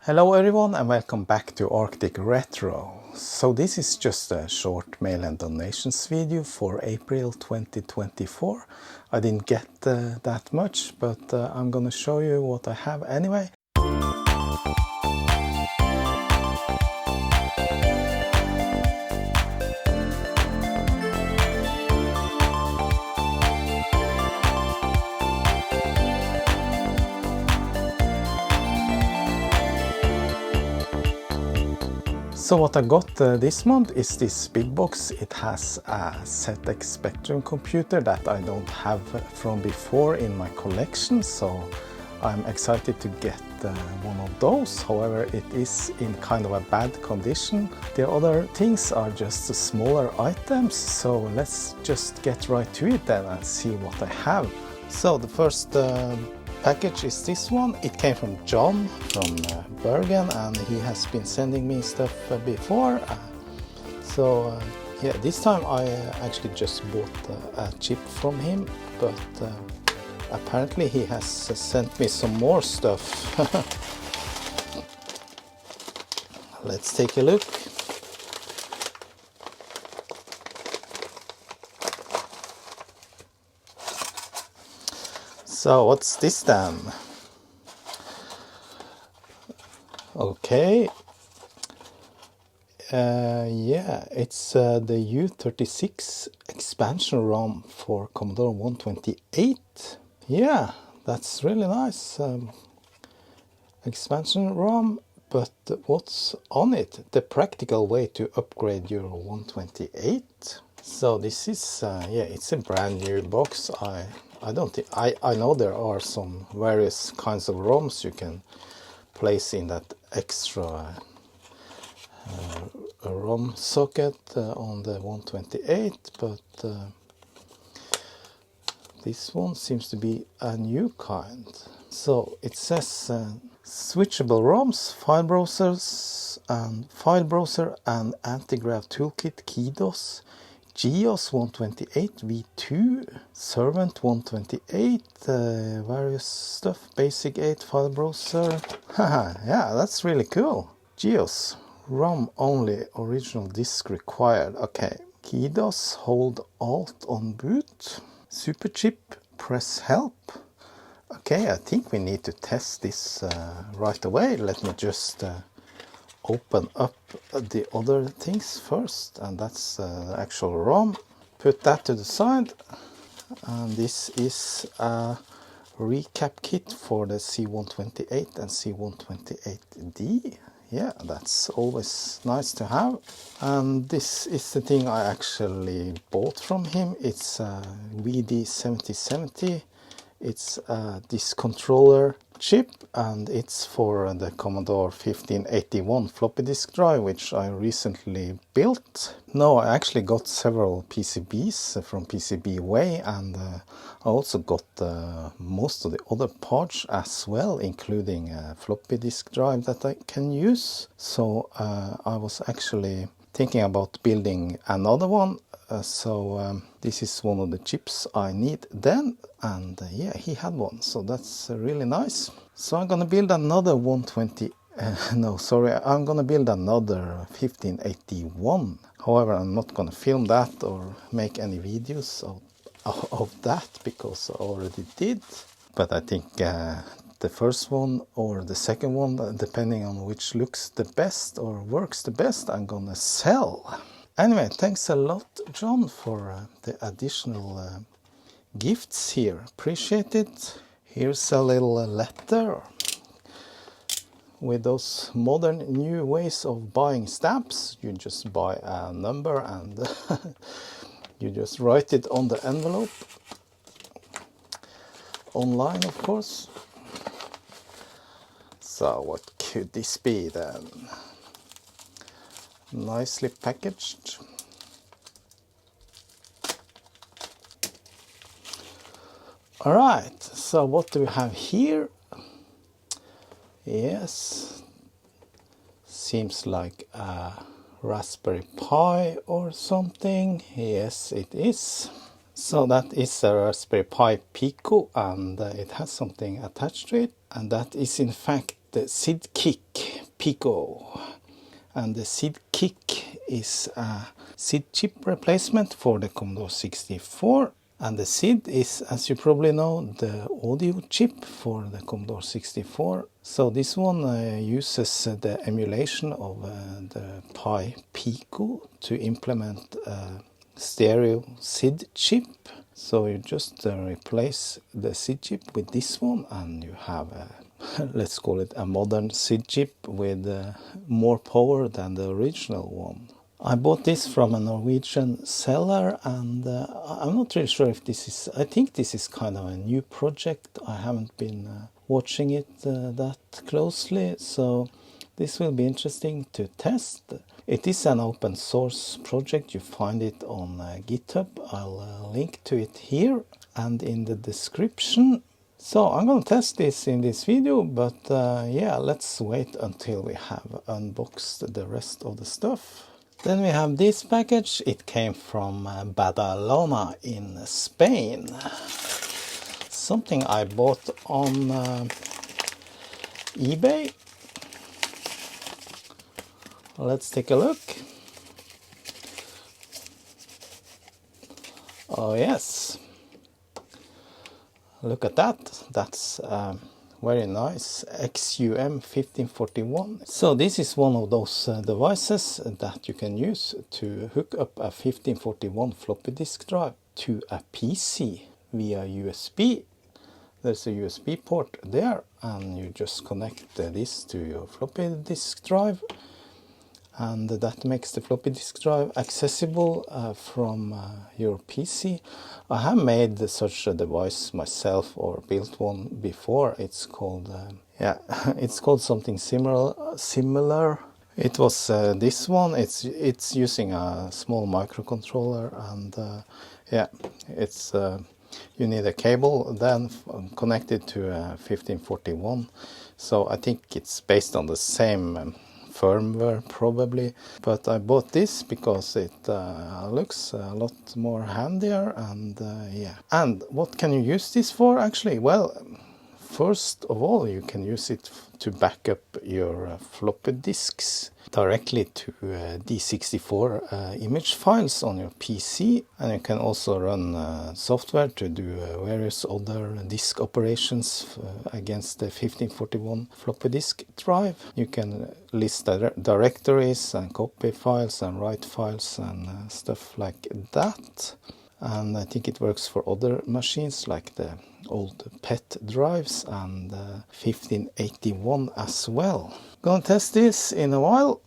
Hello everyone and welcome back to Arctic Retro. So this is just a short mail and donations video for April 2024. I didn't get that much, but I'm gonna show you what I have anyway. So what I got this month is this big box. It has a ZX Spectrum computer that I don't have from before in my collection, so I'm excited to get one of those. However, it is in kind of a bad condition. The other things are just smaller items, so let's just get right to it then and see what I have. So the first package is this one. It came from John from Bergen, and he has been sending me stuff before. Yeah, this time I actually just bought a chip from him, but apparently he has sent me some more stuff. Let's take a look. So what's this then? Okay, yeah, it's the U36 expansion ROM for Commodore 128. Yeah, that's really nice. Expansion ROM, but what's on it? The practical way to upgrade your 128. So this is, yeah, it's a brand new box. I don't think, I know there are some various kinds of ROMs you can place in that extra ROM socket on the 128, but this one seems to be a new kind. So it says switchable ROMs, file browser and anti-grav toolkit, KeyDOS, GEOS 128 V2, Servant 128, various stuff, Basic 8 file browser. Haha, yeah, that's really cool. GEOS, ROM only, original disk required. Okay, KeyDOS, hold Alt on boot. Superchip, press help. Okay, I think we need to test this right away. Let me just open up the other things first, and that's the actual ROM. Put that to the side, and this is a recap kit for the C128 and C128D. Yeah, that's always nice to have. And this is the thing I actually bought from him. It's a VD7070. It's this controller chip, and it's for the Commodore 1581 floppy disk drive, which I recently built. No, I actually got several PCBs from PCBWay, and I also got most of the other parts as well, including a floppy disk drive that I can use. So I was actually thinking about building another one. This is one of the chips I need then, and yeah, he had one, so that's really nice. So I'm gonna build another 120, I'm gonna build another 1581. However, I'm not gonna film that or make any videos of that because I already did. But I think the first one or the second one, depending on which looks the best or works the best, I'm gonna sell. Anyway, thanks a lot, John, for the additional gifts here. Appreciate it. Here's a little letter with those modern new ways of buying stamps. You just buy a number and you just write it on the envelope. Online, of course. So what could this be then? Nicely packaged. All right, so what do we have here? Yes, seems like a Raspberry Pi or something. Yes, it is. So that is a Raspberry Pi Pico, and it has something attached to it, and that is in fact the SIDKick pico. And the SIDKick is a SID chip replacement for the Commodore 64. And the SID is, as you probably know, the audio chip for the Commodore 64. So this one uses the emulation of the pico to implement a stereo SID chip. So you just replace the SID chip with this one and you have a let's call it a modern SID chip with more power than the original one. I bought this from a Norwegian seller, and I'm not really sure if this is, I think this is kind of a new project. I haven't been watching it that closely, so this will be interesting to test. It is an open source project. You find it on GitHub. I'll link to it here and in the description. So I'm going to test this in this video, but yeah, let's wait until we have unboxed the rest of the stuff. Then we have this package. It came from Badalona in Spain. Something I bought on eBay. Let's take a look. Oh yes. Look at that. That's very nice. XUM 1541. So this is one of those devices that you can use to hook up a 1541 floppy disk drive to a PC via USB. There's a USB port there, and you just connect this to your floppy disk drive, and that makes the floppy disk drive accessible from your PC. I have made such a device myself, or built one before. It's called it's called something similar. It was this one. It's using a small microcontroller, and yeah, it's you need a cable then connected to a 1541. So I think it's based on the same firmware probably, but I bought this because it looks a lot more handier, and yeah. And what can you use this for actually? Well, first of all, you can use it to back up your floppy disks directly to D64 image files on your PC, and you can also run software to do various other disk operations against the 1541 floppy disk drive. You can list directories and copy files and write files and stuff like that. And I think it works for other machines like the old PET drives and 1581 as well. Gonna test this in a while.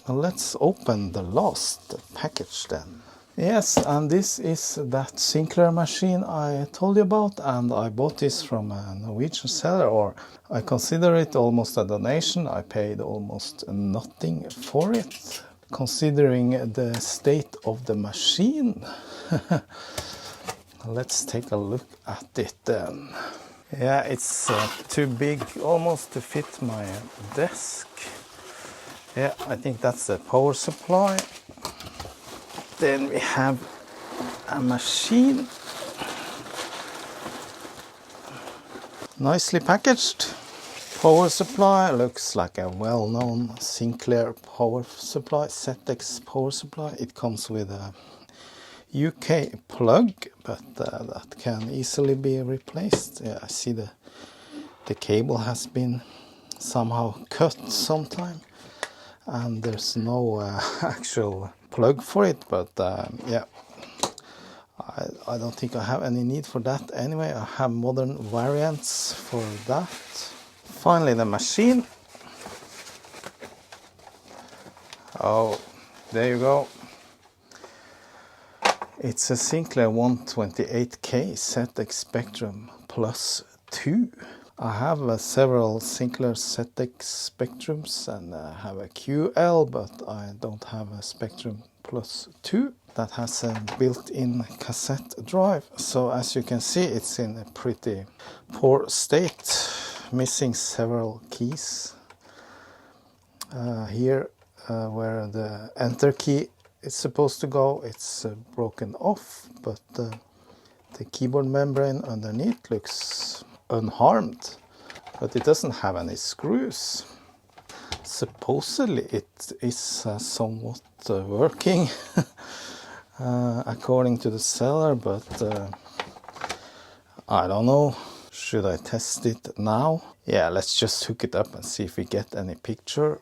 Let's open the last package then. Yes, and this is that Sinclair machine I told you about, and I bought this from a Norwegian seller, or I consider it almost a donation. I paid almost nothing for it, considering the state of the machine. Let's take a look at it then. Yeah, it's too big almost to fit my desk. Yeah, I think that's the power supply. Then we have a machine. Nicely packaged. Power supply looks like a well-known Sinclair power supply, ZX power supply. It comes with a UK plug, but that can easily be replaced. Yeah, I see the cable has been somehow cut sometime, and there's no actual plug for it, but yeah, I don't think I have any need for that anyway. I have modern variants for that. Finally, the machine. Oh, there you go. It's a Sinclair 128K ZX Spectrum Plus 2. I have several Sinclair ZX Spectrums, and I have a QL, but I don't have a Spectrum Plus 2 that has a built-in cassette drive. So as you can see, it's in a pretty poor state, missing several keys. Here where the enter key is supposed to go, it's broken off, but the keyboard membrane underneath looks unharmed, but it doesn't have any screws. supposedly it is somewhat working according to the seller, but I don't know. Should I test it now? Yeah, let's just hook it up and see if we get any picture.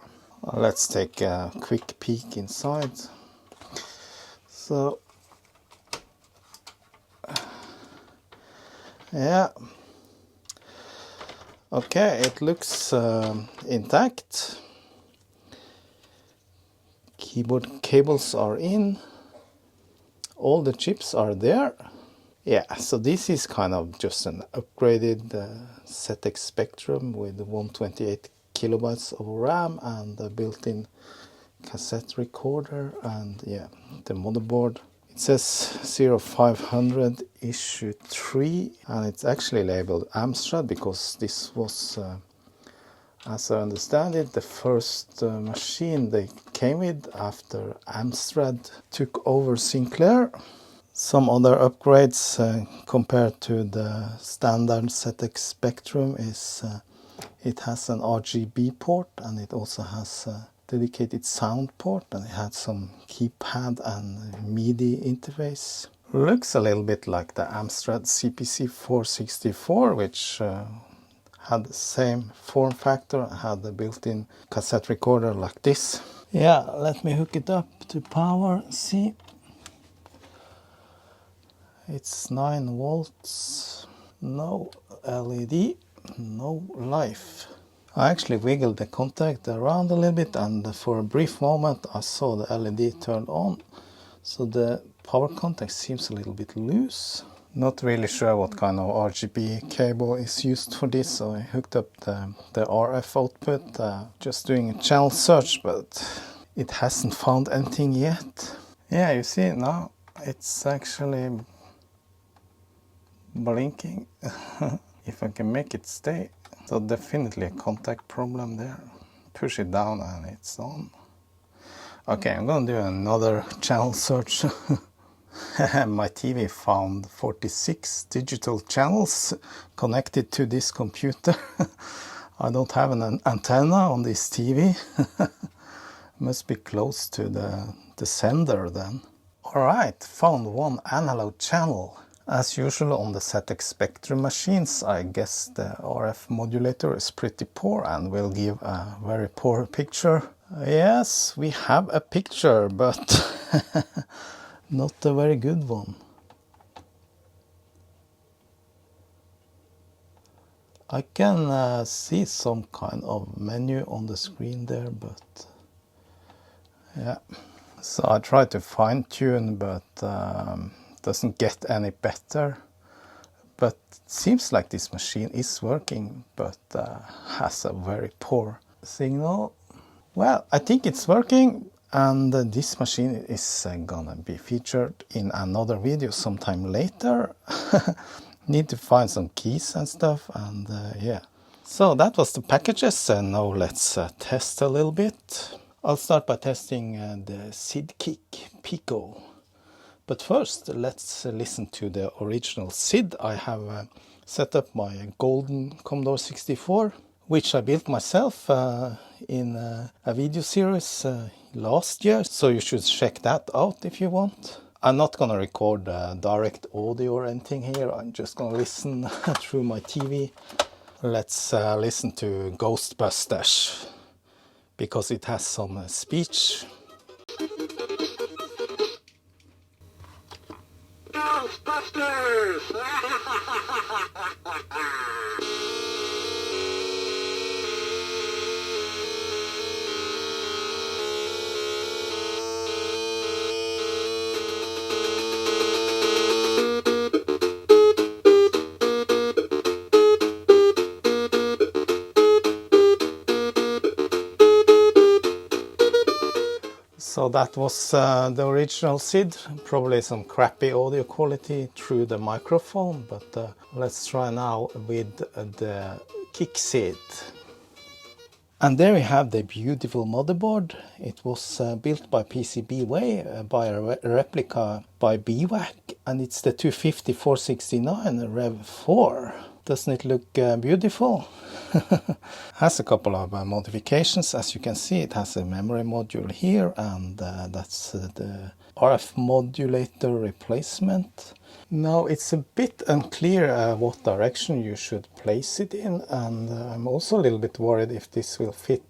Let's take a quick peek inside. So yeah, okay, it looks intact. Keyboard cables are in, all the chips are there. Yeah, so this is kind of just an upgraded ZX Spectrum with 128 kilobytes of RAM and a built-in cassette recorder, and yeah, the motherboard. It says 0500 issue 3, and it's actually labeled Amstrad because this was, as I understand it, the first machine they came with after Amstrad took over Sinclair. Some other upgrades compared to the standard ZX Spectrum is it has an RGB port, and it also has a dedicated sound port, and it had some keypad and MIDI interface. Looks a little bit like the Amstrad CPC 464, which had the same form factor, had the built-in cassette recorder like this. Yeah, let me hook it up to power, see. It's 9 volts, no LED, no life. I actually wiggled the contact around a little bit, and for a brief moment I saw the LED turn on. So the power contact seems a little bit loose. Not really sure what kind of RGB cable is used for this, so I hooked up the RF output, just doing a channel search, but it hasn't found anything yet. Yeah, you see now it's actually blinking. If I can make it stay. So definitely a contact problem there. Push it down and it's on. Okay, I'm gonna do another channel search. My TV found 46 digital channels connected to this computer. I don't have an antenna on this TV. Must be close to the sender then. Alright, found one analog channel. As usual on the ZX Spectrum machines, I guess the RF modulator is pretty poor and will give a very poor picture. Yes, we have a picture, but not a very good one. I can see some kind of menu on the screen there, but yeah. So I tried to fine-tune, but doesn't get any better. But it seems like this machine is working, but has a very poor signal. Well, I think it's working, and this machine is gonna be featured in another video sometime later. Need to find some keys and stuff, and yeah. So that was the packages, and now let's test a little bit. I'll start by testing the SIDKick Pico. But first, let's listen to the original SID. I have set up my golden Commodore 64, which I built myself in a video series last year, so you should check that out if you want. I'm not gonna record direct audio or anything here, I'm just gonna listen through my TV. Let's listen to Ghostbusters, because it has some speech. Ghostbusters! So that was the original SID, probably some crappy audio quality through the microphone, but let's try now with the Kick SID. And there we have the beautiful motherboard. It was built by PCBWay by a replica by BWAC, and it's the 250-469 Rev 4. Doesn't it look beautiful? Has a couple of modifications. As you can see, it has a memory module here, and that's the RF modulator replacement. Now it's a bit unclear what direction you should place it in, and I'm also a little bit worried if this will fit.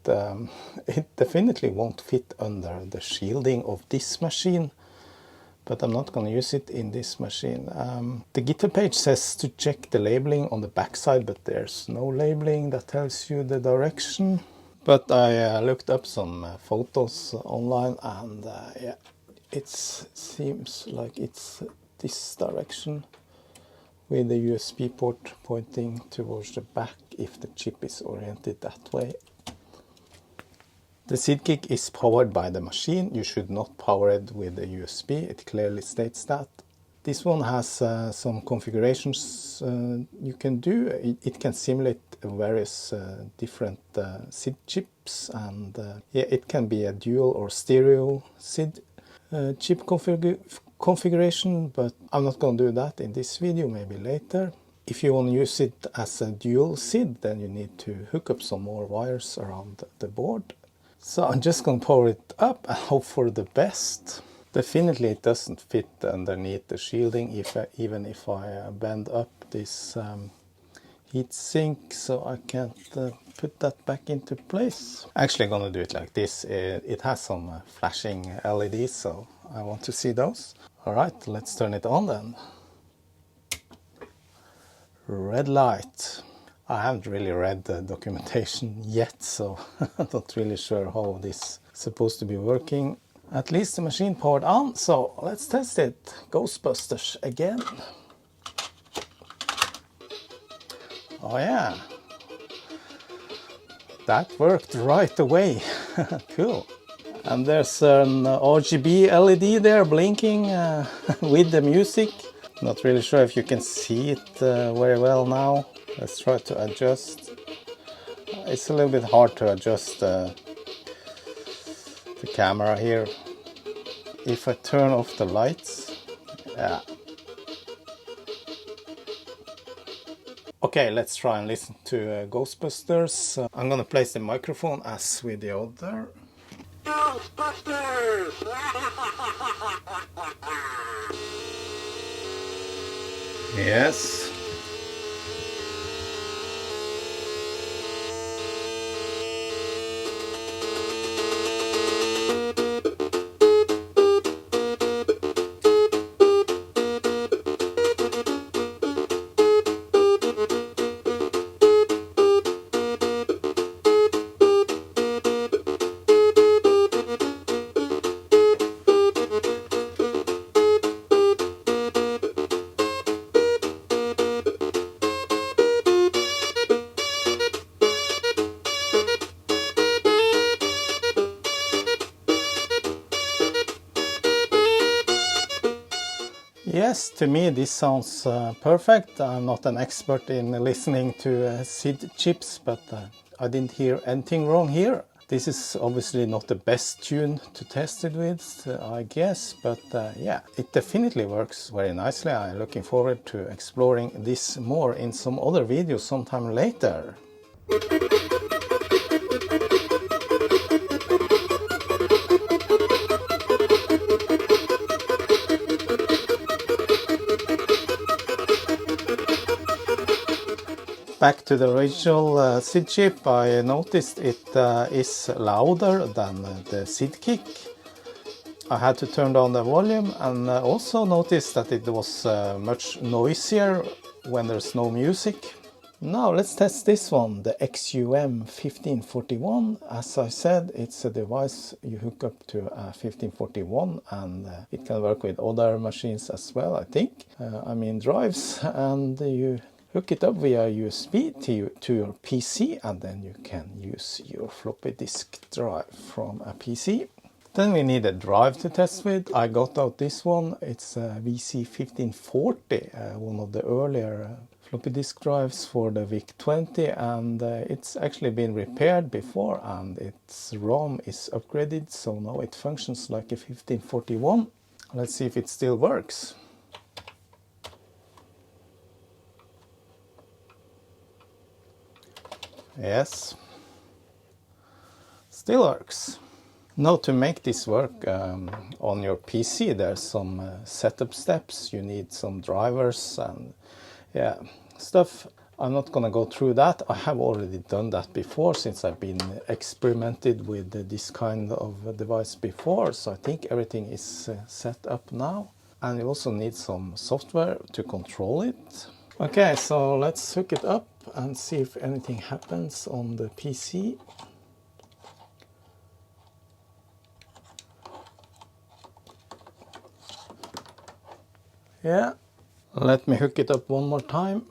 It definitely won't fit under the shielding of this machine, but I'm not going to use it in this machine. The GitHub page says to check the labeling on the backside, but there's no labeling that tells you the direction. But I looked up some photos online, and yeah, it seems like it's this direction with the USB port pointing towards the back if the chip is oriented that way. The SIDKick is powered by the machine. You should not power it with the USB. It clearly states that. This one has some configurations you can do. It can simulate various different SID chips, and yeah, it can be a dual or stereo SID chip configuration, but I'm not going to do that in this video, maybe later. If you want to use it as a dual SID, then you need to hook up some more wires around the board. So I'm just going to power it up and hope for the best. Definitely it doesn't fit underneath the shielding, even if I bend up this heatsink, so I can't put that back into place. Actually, I'm going to do it like this. It has some flashing LEDs, so I want to see those. Alright, let's turn it on then. Red light. I haven't really read the documentation yet, so I'm not really sure how this is supposed to be working. At least the machine powered on, so let's test it. Ghostbusters again. Oh yeah, that worked right away. Cool. And there's an RGB LED there blinking with the music. Not really sure if you can see it very well now. Let's try to adjust. It's a little bit hard to adjust the camera here. If I turn off the lights, yeah. Okay, let's try and listen to Ghostbusters. I'm gonna place the microphone as with the other. Ghostbusters! Yes. Yes, to me this sounds perfect. I'm not an expert in listening to SID chips, but I didn't hear anything wrong here. This is obviously not the best tune to test it with, I guess, but yeah, it definitely works very nicely. I'm looking forward to exploring this more in some other videos sometime later. Back to the original SID chip, I noticed it is louder than the SIDKick. I had to turn down the volume, and also noticed that it was much noisier when there's no music. Now let's test this one, the XUM 1541. As I said, it's a device you hook up to a 1541, and it can work with other machines as well, I think. I mean drives, and you hook it up via USB to your PC, and then you can use your floppy disk drive from a PC. Then we need a drive to test with. I got out this one. It's a VC1540, one of the earlier floppy disk drives for the VIC-20, and it's actually been repaired before, and its ROM is upgraded, so now it functions like a 1541. Let's see if it still works. Yes, still works. Now to make this work on your PC, there's some setup steps. You need some drivers and yeah, stuff. I'm not gonna go through that. I have already done that before since I've been experimented with this kind of device before. So I think everything is set up now. And you also need some software to control it. Okay, so let's hook it up and see if anything happens on the PC. Yeah, let me hook it up one more time.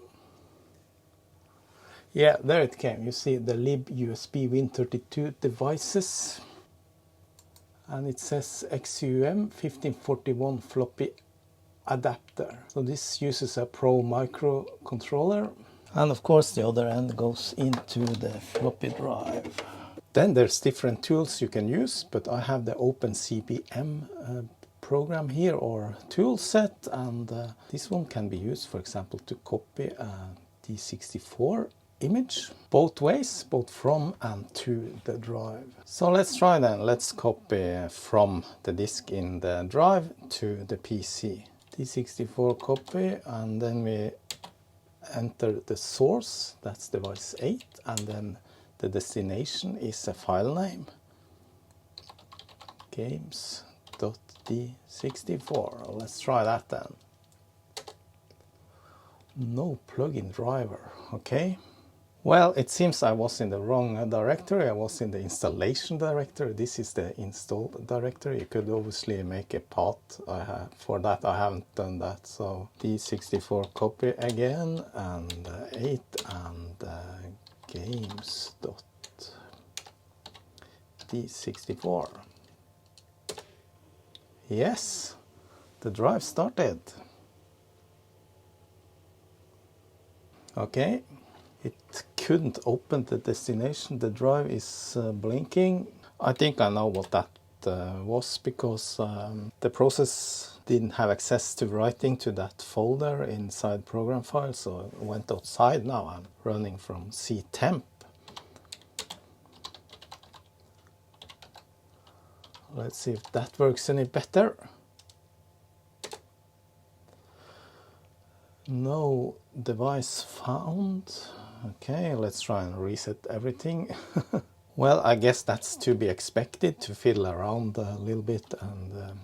Yeah, there it came. You see the lib USB Win32 devices. And it says XUM 1541 floppy adapter. So this uses a Pro microcontroller. And of course the other end goes into the floppy drive. Then there's different tools you can use, but I have the OpenCBM program here or tool set, and this one can be used, for example, to copy a D64 image both ways, both from and to the drive. So let's try then. Let's copy from the disk in the drive to the PC. D64 copy, and then we enter the source, that's device 8, and then the destination is a file name, games.d64. Let's try that then. No plugin driver, okay. Well, it seems I was in the wrong directory. I was in the installation directory. This is the installed directory. You could obviously make a path. For that, I haven't done that. So D64 copy again, and 8 and games.d64. Yes, the drive started. Okay. It couldn't open the destination. The drive is blinking. I think I know what that was, because the process didn't have access to writing to that folder inside program files, so it went outside. Now I'm running from ctemp. Let's see if that works any better. No device found. Okay, let's try and reset everything. Well, I guess that's to be expected, to fiddle around a little bit, and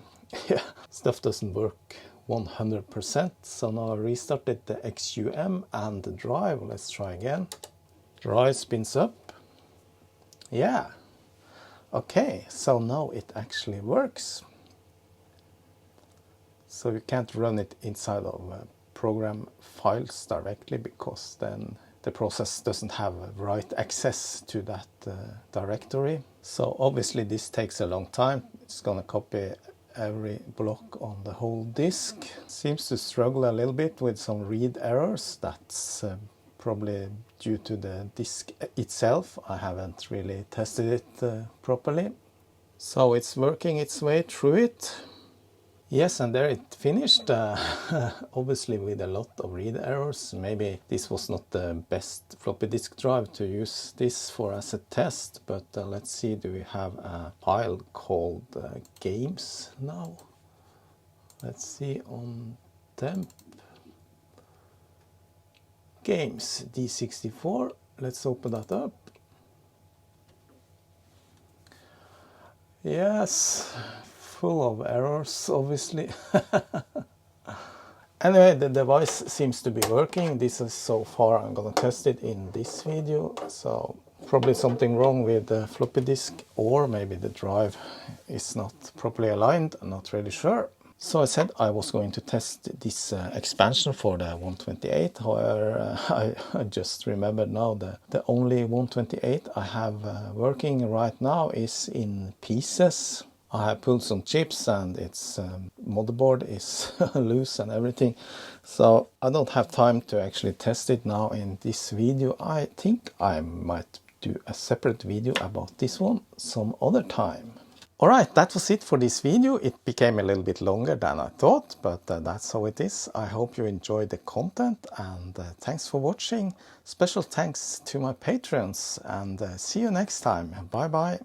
yeah, stuff doesn't work 100%. So now I restarted the XUM and the drive. Let's try again. Drive spins up. Yeah. Okay, so now it actually works. So you can't run it inside of program files directly, because then the process doesn't have write access to that directory. So obviously this takes a long time. It's gonna copy every block on the whole disk. Seems to struggle a little bit with some read errors. That's probably due to the disk itself. I haven't really tested it properly. So it's working its way through it. Yes, and there it finished, obviously with a lot of read errors. Maybe this was not the best floppy disk drive to use this for as a test, but let's see, do we have a file called games now? Let's see on temp. Games, D64, let's open that up. Yes. Full of errors, obviously. Anyway, the device seems to be working. This is so far. I'm gonna test it in this video. So probably something wrong with the floppy disk, or maybe the drive is not properly aligned. I'm not really sure. So I said I was going to test this expansion for the 128. However, I just remembered now the only 128 I have working right now is in pieces. I have pulled some chips, and its motherboard is loose and everything. So I don't have time to actually test it now in this video. I think I might do a separate video about this one some other time. Alright, that was it for this video. It became a little bit longer than I thought, but that's how it is. I hope you enjoyed the content, and thanks for watching. Special thanks to my patrons, and see you next time. Bye bye.